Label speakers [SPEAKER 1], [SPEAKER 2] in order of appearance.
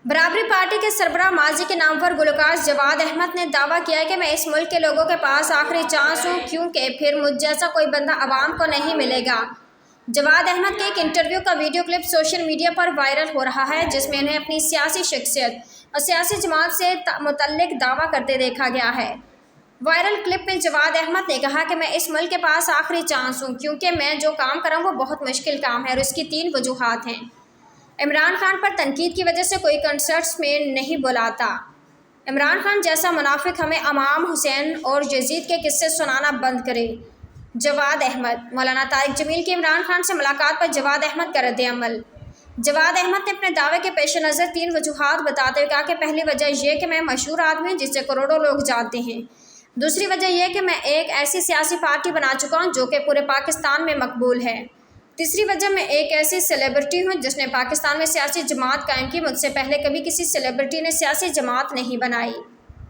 [SPEAKER 1] برابری پارٹی کے سربراہ ماضی کے نام پر گلوکار جواد احمد نے دعویٰ کیا ہے کہ میں اس ملک کے لوگوں کے پاس آخری چانس ہوں کیونکہ پھر مجھ جیسا کوئی بندہ عوام کو نہیں ملے گا۔ جواد احمد کے ایک انٹرویو کا ویڈیو کلپ سوشل میڈیا پر وائرل ہو رہا ہے جس میں انہیں اپنی سیاسی شخصیت اور سیاسی جماعت سے متعلق دعویٰ کرتے دیکھا گیا ہے۔ وائرل کلپ میں جواد احمد نے کہا کہ میں اس ملک کے پاس آخری چانس ہوں کیونکہ میں جو کام کر رہا ہوں وہ بہت مشکل کام ہے اور اس کی 3 وجوہات ہیں۔ عمران خان پر تنقید کی وجہ سے کوئی کنسرٹس میں نہیں بلاتا۔ عمران خان جیسا منافق ہمیں امام حسین اور یزید کے قصے سنانا بند کرے۔ جواد احمد۔ مولانا طارق جمیل کی عمران خان سے ملاقات پر جواد احمد کا رد عمل۔ جواد احمد نے اپنے دعوے کے پیش نظر 3 وجوہات بتاتے ہوئے کہا کہ پہلی وجہ یہ کہ میں مشہور آدمی ہوں جسے کروڑوں لوگ جانتے ہیں۔ دوسری وجہ یہ کہ میں ایک ایسی سیاسی پارٹی بنا چکا ہوں جو کہ پورے پاکستان میں مقبول ہے۔ تیسری وجہ میں ایک ایسی سیلیبریٹی ہوں جس نے پاکستان میں سیاسی جماعت قائم کی، مجھ سے پہلے کبھی کسی سیلیبریٹی نے سیاسی جماعت نہیں بنائی۔